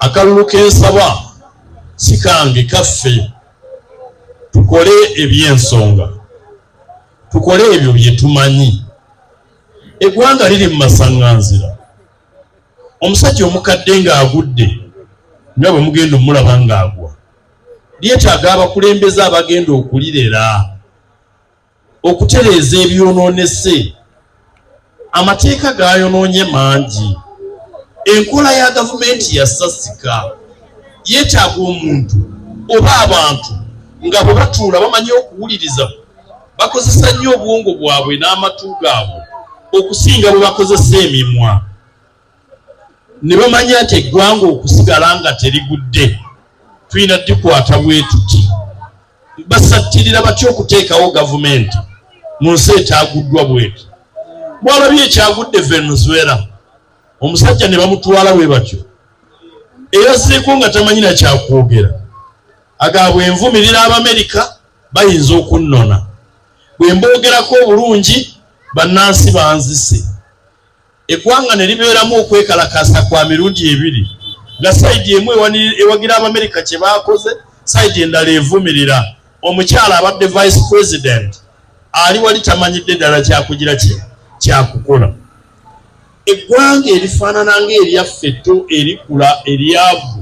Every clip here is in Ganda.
akalulu kensaba sikange kaffe tukole ebyensonga tukole ebyo bye tumanyi eggwanga liri mu masaŋŋanzira omusajja omukadde ng'agudde nga bwe mugenda omulaba ng'agwa lyetaaga abakulembeze abagenda okulirera okutereeza ebyonoonese amateeka gaayonoonye mangi enkola ya gavumenti yasasika yeetaaga omuntu oba abantu nga bwe batuula bamanyi okuwuliriza bakozesa nnyo obwongo bwabwe n'amatu gaabwe okusinga bwe bakozesa emimwa ne bamanya nti eggwanga okusigala nga terigudde tulina dikwata bwe tuti basattirira batya okuteekawo gavumenti mu nsi etaaguddwa bweti bwalabye ekyagudde Venezuela omusajja ne bamutwala bwe batyo eyazireeko nga tamanyi na kyakwogera agaabwe envumirira Abamerika bayinza okunnona bwe mboogerako obulungi bannansi banzise eggwanga ne libeeramu okwekalakasa kwa mirundi ebiri nga sayidi emu ewagira Abamerika kye baakoze sayidi endala evumirira omukyala abadde vice president ali wali tamanyidde ddala kyakugira kyakukola eggwanga erifaanana ng'eryaffe etto erikula eryavu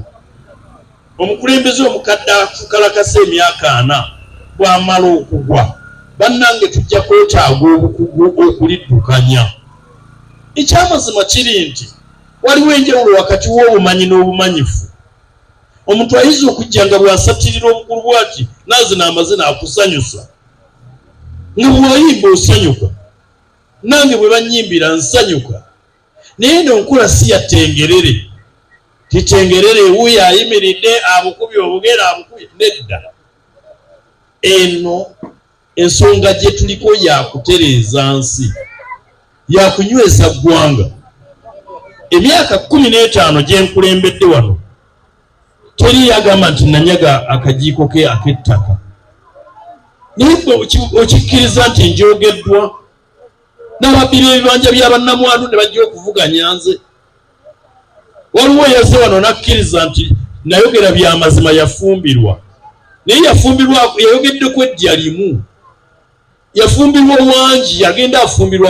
omukulembeze omukadde akukalakasa emyaka 4 bw'amala okugwa bannange tujja kwetaaga obukugu okuliddukanya ekyamazima kiri nti waliwo enjawulo wakati w'obumanyi n'obumanyifu omuntu ayinza okujja nga bw'asattirira obukulu bwati naazina amazina akusanyusa nga bw'oyimba osanyuka nange bwe bannyimbira nsanyuka naye n'onkola si ya tengerere titengerere wuyo ayimiridde abukubye obugere abukubye nedda eno ensonga gye tuliko yakutereeza nsi yakunyweza ggwanga emyaka 15 gye nkulembedde wano teri yagamba nti nanyaga akajiiko ke ak'ettaka naye okikkiriza nti njogeddwa n'ababbira ebibanja by'abannamwandu ne bajja okuvuganya nze waliwo yazze wano nakkiriza nti nayogera by'amazima yafumbirwa naye yafumbirwa yayogeddeko eddya limu yafumbirwa wangi yagenda afumbirwa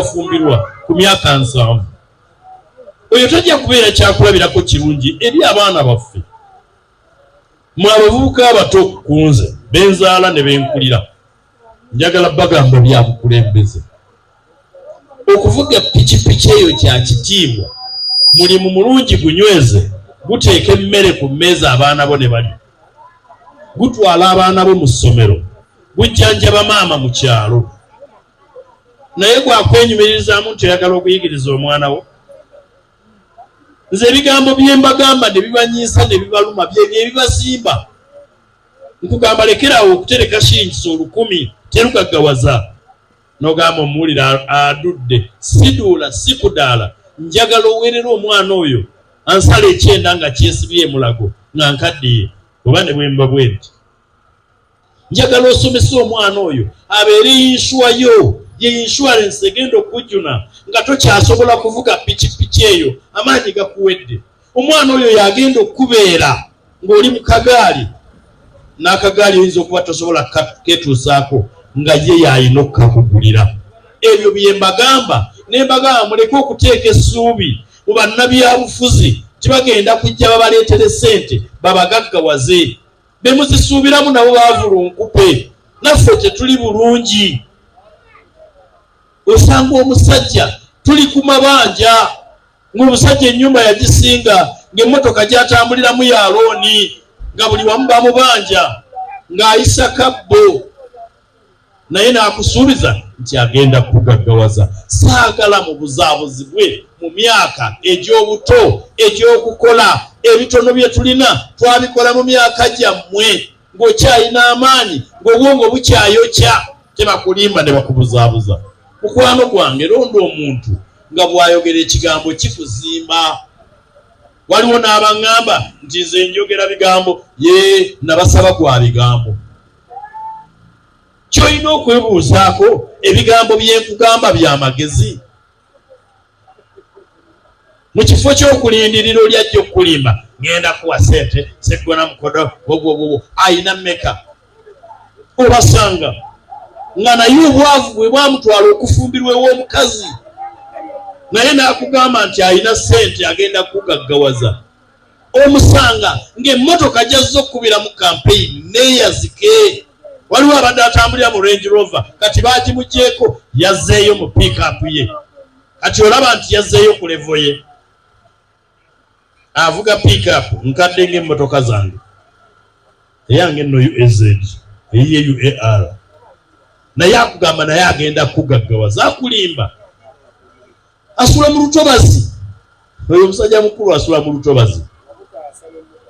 ku myaka 7 oyo tajja kubeera kyakulabirako kirungi eri abaana baffe mwe abavubuka abato kunze benzaala ne benkulira njagala bagamba bya bukulembeze okuvuga pikipiki eyo kya kitiibwa mulimu mulungi gunyweze guteeka emmere ku mmeeza abaana bo ne bali gutwala abaana bo mu ssomero gujjanjaba maama mu kyalo naye gwakwenyumiririzaamu nti oyagala okuyigiriza omwana wo nze ebigambo bye mbagamba ne bibanyiisa ne bibaluma byebyo ebibazimba nkugamba lekeraawo okutereka shiringisi 1000 terugaggawaza n'ogamba omuwulira adudde siduula sikudaala njagala oweerera omwana oyo ansala ekyenda nga kyesibye emulago nga nkaddiye oba ne bwemba bwenti njagala osomesa omwana oyo abeere yinshuwayo ye insurance egenda okujjuna nga tokyasobola kuvuga pikipiki eyo amaanyi gakuwedde omwana oyo yagenda okubeera ng'oli mu kagaali n'akagaali oyinza okuba tosobola ketuusaako nga ye yalina okukakugulira ebyo bye mbagamba ne mbagamba muleke okuteeka essuubi mu bannabyabufuzi tibagenda kujja babaleetere ssente babagaggawaze be muzisuubiramu nabo baavulunkupe naffe tetuli bulungi osanga omusajja tuli ku mabanja ng'omusajja ennyumba yagisinga ng'emmotoka gy'atambuliramu ya looni nga buli wamu bamubanja ng'ayisa kabbo naye n'akusuubiza nti agenda kugaggawaza saagala mu buzaabuzibwe mu myaka egy'obuto egy'okukola ebitono bye tulina twabikola mu myaka gyammwe ng'okyalina amaanyi ng'obwongo bukyayokya tebakulimba ne bakubuzaabuza mukwano gwange londa omuntu nga bw'ayogera ekigambo kikuzimba waliwo n'abaŋŋamba nti nze njogera bigambo ye nabasaba gwa bigambo kyolina okwebuuzaako ebigambo bye nkugamba bya magezi mu kifo ky'okulindirira oli ajja okulimba ngenda kuwa sente seggona mukodo obwo ayina mmeka obasanga nga naye obwavu bwe bwamutwala okufumbirwa ew'omukazi naye n'akugamba nti ayina sente agenda kugaggawaza omusanga ng'emmotoka gyazza okkubira mu kampeyini neeyazike waliwo abadde atambulira mu Range Rover kati baagimugyeko yazzeeyo mu pick-up ye kati olaba nti yazzeeyo ku levo ye avuga pick-up nkadde ng'emmotoka zange eyange nno UAZ eyiye UAR naye akugamba naye agenda kugaggawaza akulimba asula mu lutobazi oyo omusajja mukulu asula mu lutobazi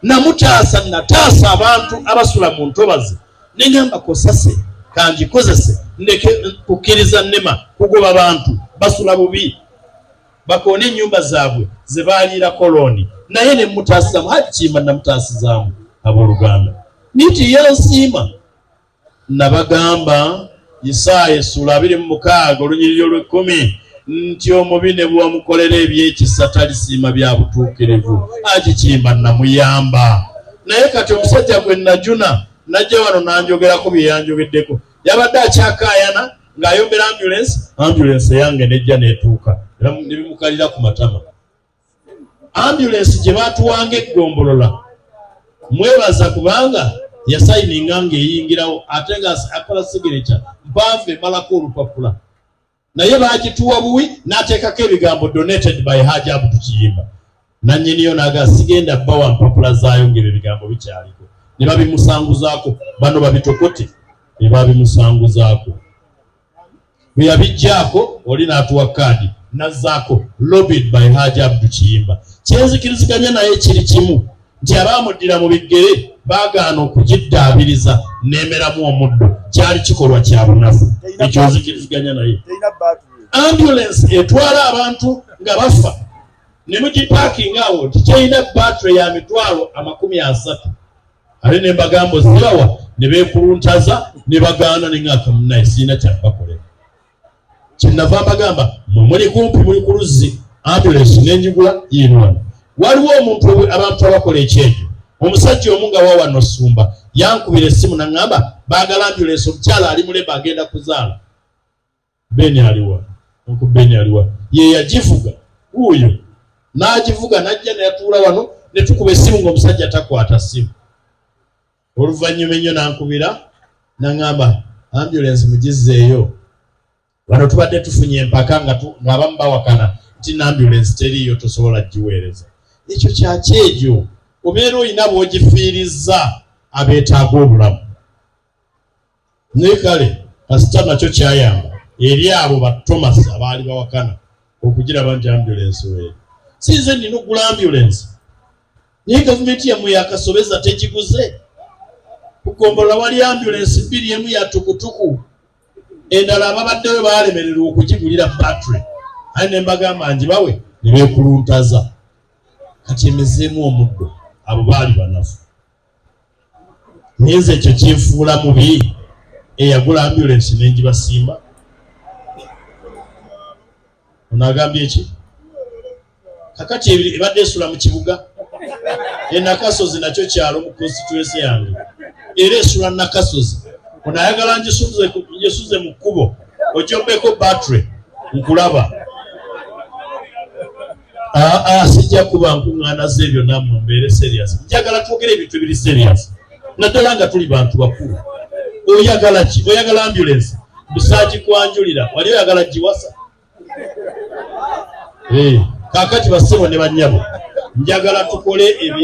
namutaasa nataasa abantu abasula mu ntobazi nengamba kosase kangikozese ndeke kukkiriza nnema kugoba abantu basula bubi bakoona ennyumba zaabwe ze baaliira koloni naye ne mutaasizamu hakimba namutaasizaamu abooluganda niti yansiima nabagamba Isaaya essula 26 olunyiriri olw'10 nti omubi ne bw'omukolera ebyekisa talisiima bya butuukirivu agikimba namuyamba naye kati omusajja gwe najuna najja wano nanjogerako bye yanjogeddeko yabadde akyakaayana ng'ayombera ambulance yange nejja neetuuka era ne bimukalira ku matama ambulance gye baatuwanga eggombolola mwebaza kubanga yasayininga ng'eyingirawo ate nga akola signature mpanvu emalako olupapula naye baagituwa buwi n'ateekako ebigambo donated by Haji Abdu Kiyimba nannyiniyo n'aga sigenda bbawa mpapula zaayo ng'ebyo ebigambo bikyaliko ne babimusanguzaako bano babitokote ne babimusanguzaako bwe yabijjaako oli n'atuwa kaadi nazzaako lobbied by Haji Abdu Kiyimba kyenzikiriziganya naye kiri kimu nti abaamuddira mu bigere baagaana okugiddaabiriza n'emeramu omuddo kyali kikolwa kya bunafu ekyo nzikiriziganya naye ambulance etwala abantu nga bafa ne mugipaakinga awo tikyalina battery ya mitwalo 30 ate ne mbagambo zibawa ne beekuluntaza ne bagaana ne ng'aka munaye sirina kyabakolera kyenava mbagamba muli kumpi muli ku luzzi ambulance n'enjigula yinwa waliwo omuntu abantu abakola ekyejo omusajja omu nga wawano Sumba yankubira essimu naŋŋamba baagala ambulance omukyala ali muleba agenda kuzaala Beni aliwa nku Beni aliwa ye yagivuga uyo n'agivuga najja n'atuula wano ne tukuba essimu ng'omusajja takwata ssimu oluvannyuma ennyo nankubira naŋŋamba ambulance mugizzeeyo wano tubadde tufunye empaka ng'abamu bawakana nti ambulance teriiyo tosobola giweereza ekyo kyakyejo obeera olina bw'ogifiirizza abeetaaga obulamu naye kale kasita nakyo kyayamba eri abo ba Thomas abaali bawakana okugiraba nti ambulance weeri sinze nina okugula ambulance naye gavumenti yammwe yakasobeza tegiguze kugombolola wali ambulance 2 emu ya tukutuku endala ababaddeyo baalemererwa okugigulira battery aye ne mbagamba ngibawe ne beekuluntaza kati emezeemu omuddo abo baali banafu naye nze ekyo kinfuula mubi eyagula ambulance n'engibasimba onagambye eki kakati ebadde esula mu kibuga Nakasozi nakyo kyalo mu constituency yange era esula Nakasozi onayagala ngisuze mu kkubo ojombeko battery nkulaba sijja kuba nkuŋŋaana z'ebyo nammwe mbeere serious njagala twogere ebintu ebiri serious naddala nga tuli bantu bakulu oyagala ki oyagala ambulance busaagi kwanjulira wali oyagala giwasa kakati basebo ne bannyabo njagala tukole ebi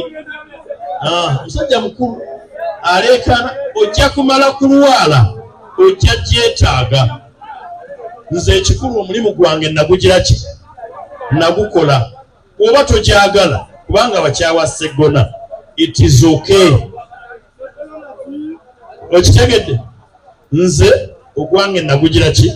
musajja mukulu aleekana ojja kumala kulwala ojja gyetaaga nze ekikulu omulimu gwange nagugira ki nagukola oba tokyagala kubanga bakyawa Sseggona it is okay okitegedde nze ogwange nagugira ki